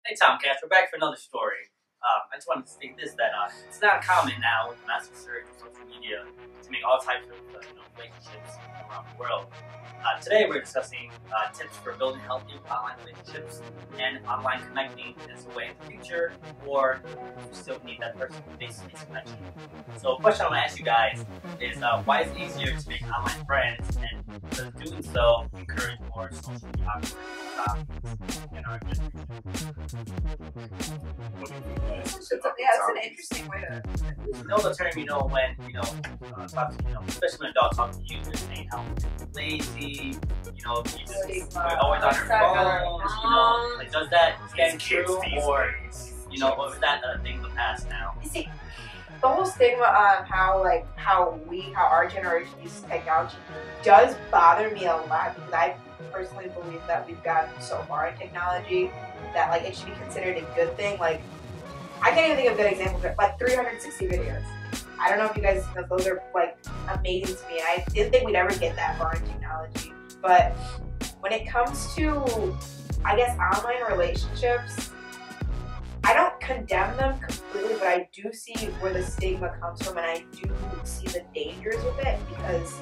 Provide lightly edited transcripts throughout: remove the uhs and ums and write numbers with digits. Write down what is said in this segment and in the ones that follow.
Hey Tomcat, we're back for another story. I just wanted to state this, that it's not common now with the massive surge of social media to make all types of relationships around the world. Today we're discussing tips for building healthy online relationships and online connecting as a way in the future, or if you still need that person face-to-face connection. So a question I want to ask you guys is why is it easier to make online friends, and does doing so encourage more socially awkward topics in our generation? It's an interesting way to. You know the term, when, especially when a dog talks to you, they're saying how lazy, you're always on your phones, like, does that stand true, or is that a thing of the past now? You see, the whole stigma on how our generation uses technology does bother me a lot, because I personally believe that we've gotten so far in technology that it should be considered a good thing. I can't even think of good examples, but 360 videos. I don't know if you guys know, those are amazing to me. I didn't think we'd ever get that far in technology. But when it comes to, I guess, online relationships, I don't condemn them completely, but I do see where the stigma comes from, and I do see the dangers with it, because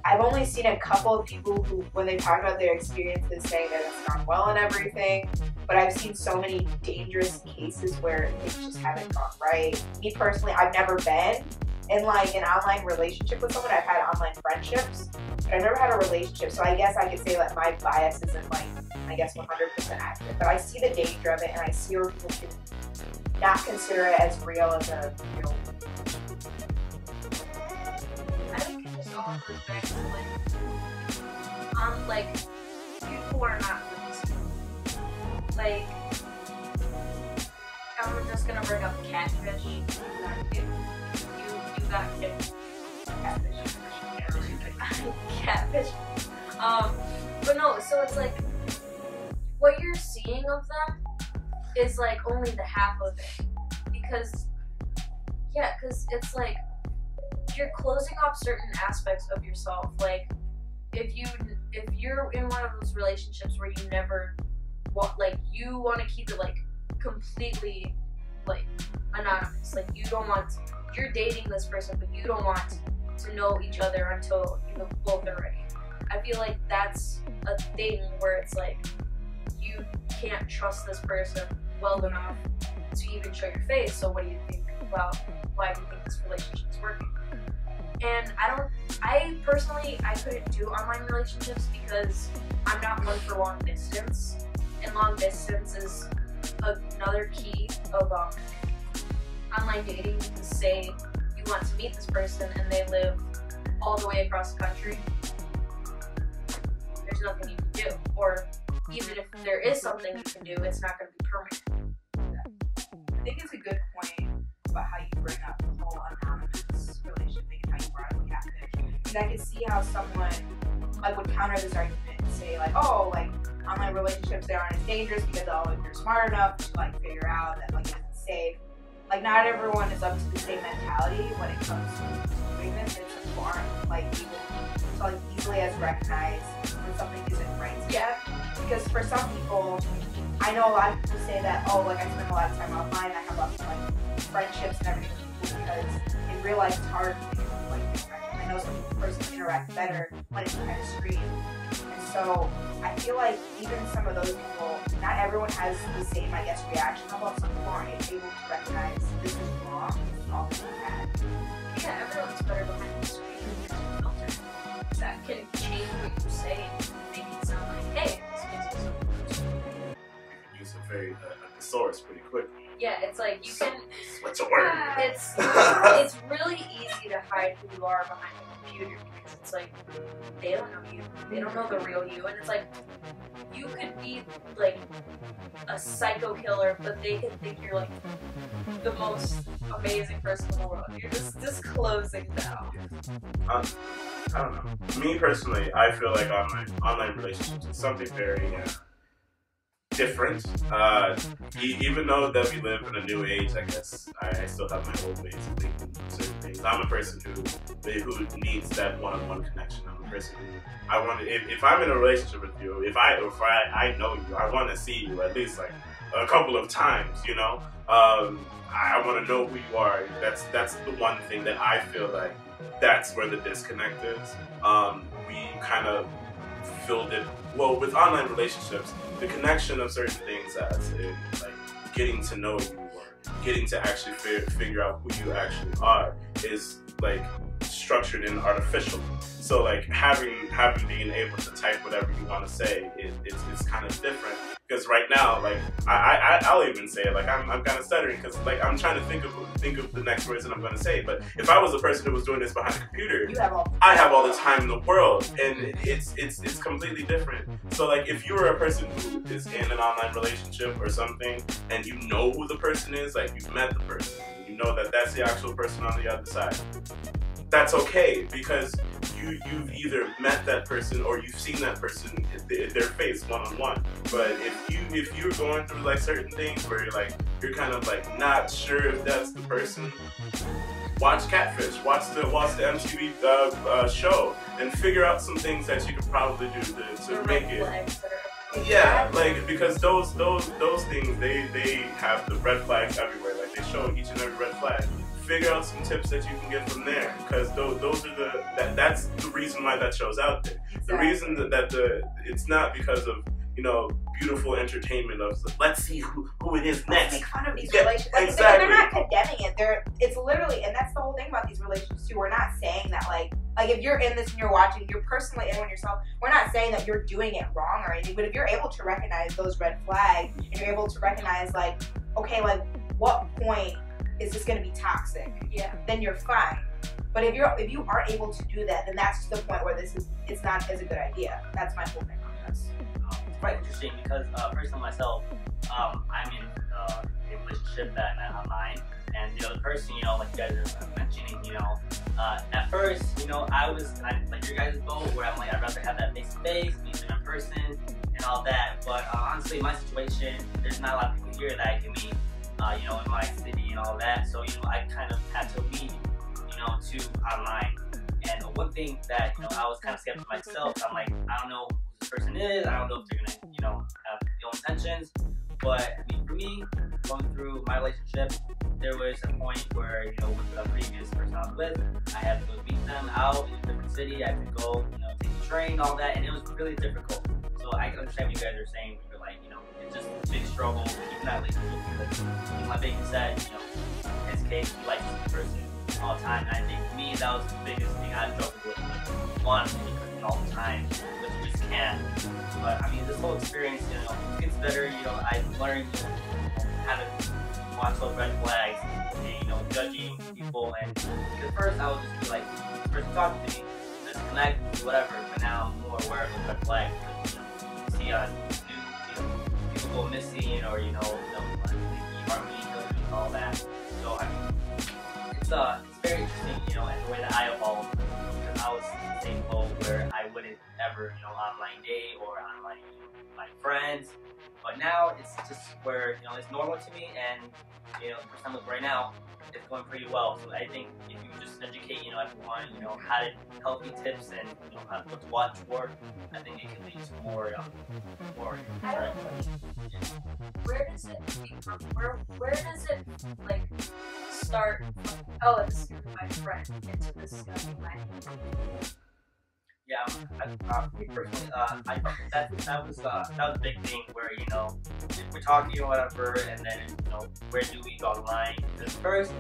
I've only seen a couple of people who, when they talk about their experiences, saying that it's gone well and everything, but I've seen so many dangerous cases where things just haven't gone right. Me personally, I've never been in an online relationship with someone. I've had online friendships, but I've never had a relationship, so I guess I could say that my bias isn't 100% accurate, but I see the danger of it, and I see where people can not consider it as real as a real. I think it just all goes back to people are not really I'm just gonna bring up catfish. You got catfish. Catfish. But no, so it's what you're seeing of them is only the half of it, because it's you're closing off certain aspects of yourself. If you're in one of those relationships where you never want, you want to keep it completely anonymous. You're dating this person, but you don't want to know each other until you both are ready. I feel like that's a thing where it's you can't trust this person well enough to even show your face. So what do you think about why do you think this relationship is working? And I personally couldn't do online relationships because I'm not one for long distance, and long distance is another key of online dating. To say you want to meet this person and they live all the way across the country, there's nothing you can do, or even if there is something you can do, it's not going to be permanent. I think it's a good point about how you bring up the whole anonymous relationship thing and how you brought up catfish. Because I could see how someone would counter this argument and say online relationships, they aren't as dangerous because if you're smart enough to figure out that it's safe. Not everyone is up to the same mentality when it comes to doing this. It's important to easily as recognize when something isn't right yet. Because for some people, I know a lot of people say that, I spend a lot of time offline, I have lots of friendships and everything with people, because they realize it's hard to I know some persons interact better when it's behind a screen. And so I feel even some of those people, not everyone has the same, reaction. How about some people aren't able to recognize this is wrong, this is all this is bad. Yeah, everyone's better behind the screen. There's a filter that can change what you say and make it sound hey, this is so. You can use a thesaurus pretty quickly. Yeah, it's you can. What's a word? It's really easy to hide who you are behind the computer, because it's they don't know you, they don't know the real you, and it's you could be a psycho killer, but they can think you're the most amazing person in the world. You're just disclosing now. I don't know. Me personally, I feel online relationships is something very different. Even though that we live in a new age, I guess I still have my old ways of thinking certain things. I'm a person who needs that one-on-one connection. I'm a person who if I'm in a relationship with you, if I know you, I want to see you at least a couple of times, you know. I want to know who you are. That's the one thing that I feel like that's where the disconnect is. We kind of filled it, well, with online relationships, the connection of certain things as in, like, getting to know you or getting to actually figure out who you actually are is like structured and artificial. So like having being able to type whatever you want to say is kind of different, because right now, like I'll even say it, like I'm kind of stuttering because like I'm trying to think of the next words that I'm going to say. But if I was a person who was doing this behind a computer, I have all the time in the world, and it's completely different. So like if you were a person who is in an online relationship or something, and you know who the person is, like you've met the person, you know that that's the actual person on the other side, that's okay, because you've either met that person or you've seen that person, their face one-on-one. But if you're going through like certain things where you're kind of like not sure if that's the person, watch Catfish, watch the MTV show, and figure out some things that you could probably do to make it. Yeah, like, because those things, they have the red flags everywhere. Like, they show each and every red flag. Figure out some tips that you can get from there, because those are that's the reason why that show's out there. Exactly. The reason that it's not because of, you know, beautiful entertainment of let's see who it is next. Make fun of these relationships. Like, exactly. They're not condemning it. It's literally, and that's the whole thing about these relationships too. We're not saying that like if you're in this and you're watching, you're personally in one yourself. We're not saying that you're doing it wrong or anything. But if you're able to recognize those red flags, and you're able to recognize like, okay, like what point is this going to be toxic? Yeah. Then you're fine. But if you aren't able to do that, then that's the point where it's not as a good idea. That's my whole thing on this. It's quite interesting because personally myself, I'm in a relationship that I met online, and the other person, you know, like you guys are mentioning, you know, at first, you know, I like your guys' boat where I'm like, I'd rather have that face to face, meet them in person, and all that. But honestly, in my situation, there's not a lot of people here that I can meet. You know, in my city and all that, so you know, I kind of had to lead, you know, to online. And one thing that, you know, I was kind of skeptical myself. I'm like, I don't know who this person is. I don't know if they're gonna, you know, have ill intentions. But I mean, for me, going through my relationship, there was a point where, you know, with the previous person I was with, I had to go meet them out in a different city. I had to go, you know, take the train, all that, and it was really difficult. So I can understand what you guys are saying. You're like, you know, it's just a big struggle keeping that relationship. Like baby said, you know, in his case, he likes this person all the time. And I think for me, that was the biggest thing I struggled with. Wanting to be person all the time, but you just can't. But I mean, this whole experience, you know, it gets better. You know, I learned, you know, how to watch those red flags and, you know, judging people. And at first, I would just be like, this person talking to me, disconnect, whatever. But now I'm more aware of the red flags. You know, you see on people go missing, or you know, all that. So I mean, it's very interesting, you know, and the way that I evolved, because I was in the same boat where I wouldn't ever, you know, online date or online, you know, my friends. But now it's just where, you know, it's normal to me, and you know, for some of right now, it's going pretty well. So I think if you just educate, you know, everyone, you know, how to healthy tips and, you know, how to watch for, I think it can lead to more. Where does it become? Where does it like start? Oh, this is gonna be my friend. Into this is gonna be my. Yeah, me personally, that was a big thing where, you know, if we're talking or whatever, and then, you know, where do we go online? Because first,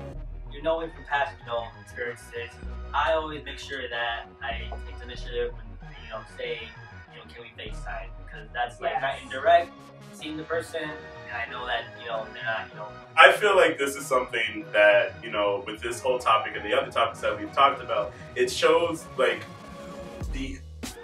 you know, from past, you know, experiences, I always make sure that I take the initiative and, you know, say, you know, can we FaceTime? Because that's like not indirect, seeing the person, and I know that, you know, they're not, you know. I feel like this is something that, you know, with this whole topic and the other topics that we've talked about, it shows like the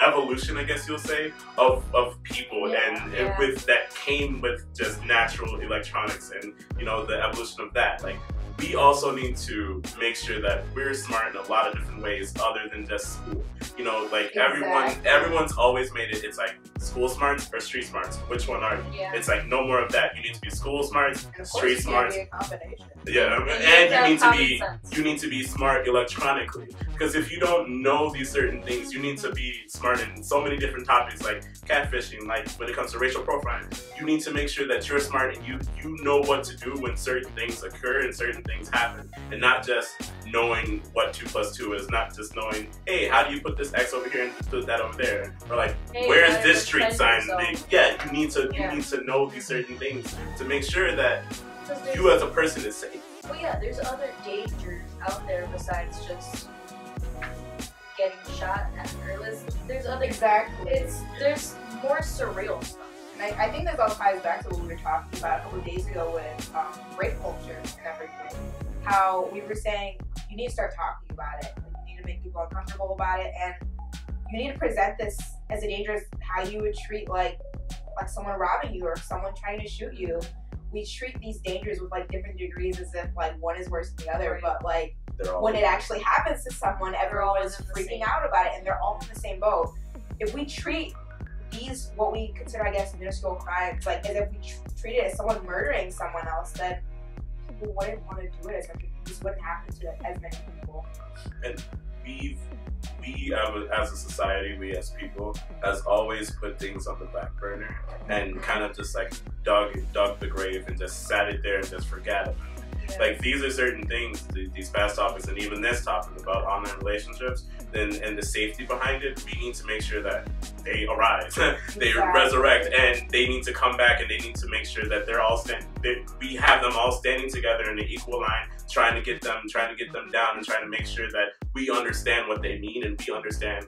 evolution, I guess you'll say, of people, and with that came with just natural electronics and, you know, the evolution of that. Like we also need to make sure that we're smart in a lot of different ways other than just school. You know, like everyone's always made it, it's like school smarts or street smarts. Which one are you? Yeah. It's like no more of that. You need to be school smarts, street smarts. Be a combination. Yeah, and you need to be smart electronically. Because if you don't know these certain things, you need to be smart in so many different topics, like catfishing, like when it comes to racial profiling. You need to make sure that you're smart and you know what to do when certain things occur and certain things happen, and not just knowing what 2 + 2 is, not just knowing, hey, how do you put this X over here and put that over there, or like, hey, where's this street sign? Yeah, you need to know these certain things to make sure that you as a person is safe. Well, yeah, there's other dangers out there besides just getting shot at, or there's other. Exactly. There's more surreal stuff. And I think this all ties back to what we were talking about a couple of days ago with rape culture and everything. How we were saying you need to start talking about it. Like, you need to make people uncomfortable about it, and you need to present this as a dangerous, how you would treat like someone robbing you or someone trying to shoot you. We treat these dangers with like different degrees as if like one is worse than the other, right. But like when it actually happens to someone, everyone is freaking out about it, and they're all in the same boat. If we treat these, what we consider, I guess, minuscule crimes, like as if we treat it as someone murdering someone else, then people wouldn't want to do it as much. This wouldn't happen to as many people. And we as a society, we as people, has always put things on the back burner and kind of just like dug the grave and just sat it there and just forgot about it. Yeah. Like, these are certain things, these past topics, and even this topic about online relationships, and the safety behind it, we need to make sure that they arise, they resurrect, and they need to come back, and they need to make sure that they're all we have them all standing together in an equal line, trying to get them down, and trying to make sure that we understand what they mean and we understand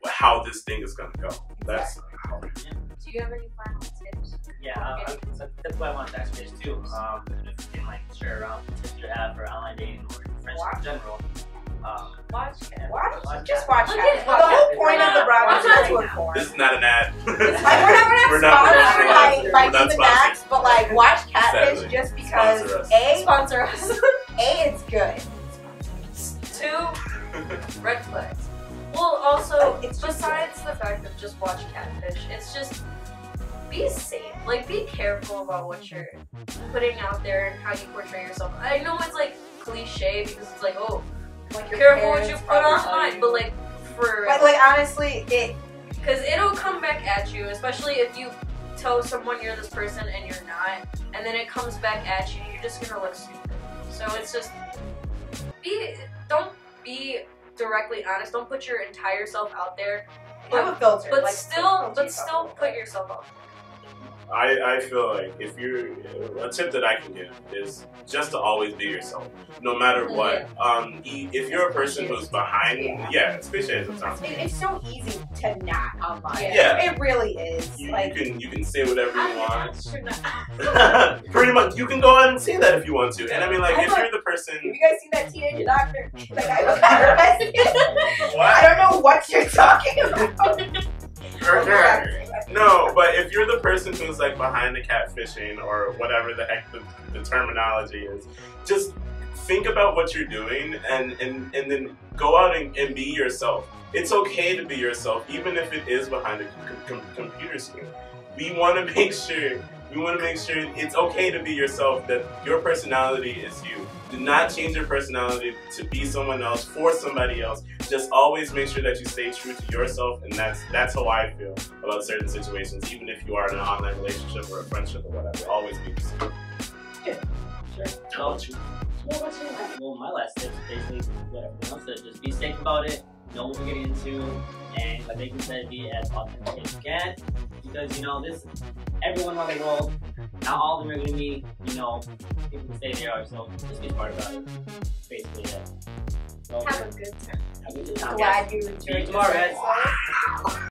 how this thing is going to go. That's how. Do you have any final tips? Yeah, so that's what I wanted to ask you guys too. If you can like share around tips you have for online dating or friendship in general. Watch Cat. Just watch Cat. The whole point of the broadcast is to inform. This is not an ad. We're not sponsored by Demon Max, but like watch Catfish just because sponsor us. It's good. 2 red flags. Well, also, besides the fact of just watch Catfish, it's just be safe. Like, be careful about what you're putting out there and how you portray yourself. I know it's like cliche because it's like, oh, like careful what you put online, but like for like honestly, because it'll come back at you, especially if you tell someone you're this person and you're not, and then it comes back at you. You're just gonna look stupid. So it's just don't be directly honest. Don't put your entire self out there. Have a filter, but still put yourself out there. I feel like a tip that I can give is just to always be yourself, no matter what. If you're a person who's behind, especially sometimes. It's so easy to not online. Yeah. It really is. You can say whatever you want. Pretty much, you can go ahead and say that if you want to. And I mean, like, if you're the person. Have you guys seen that teenage doctor? Like, I was arrested. What? I don't know what you're talking about. No, but if you're the person who's like behind the catfishing or whatever the heck the terminology is, just think about what you're doing and then go out and be yourself. It's okay to be yourself, even if it is behind a computer screen. We want to make sure it's okay to be yourself, that your personality is you. Do not change your personality to be someone else, for somebody else. Just always make sure that you stay true to yourself, and that's how I feel about certain situations, even if you are in an online relationship or a friendship or whatever. Always be yourself. Sure. Well, my last tip is basically what everyone else said. Just be safe about it, know what you're getting into, and like Nathan said, be as authentic as you can. Because, everyone around the world, not all of them are going to be, people who say they are, so just be smart about it. Basically, yeah. So, have a good time. Have a good time. Glad you enjoyed See you tomorrow, guys.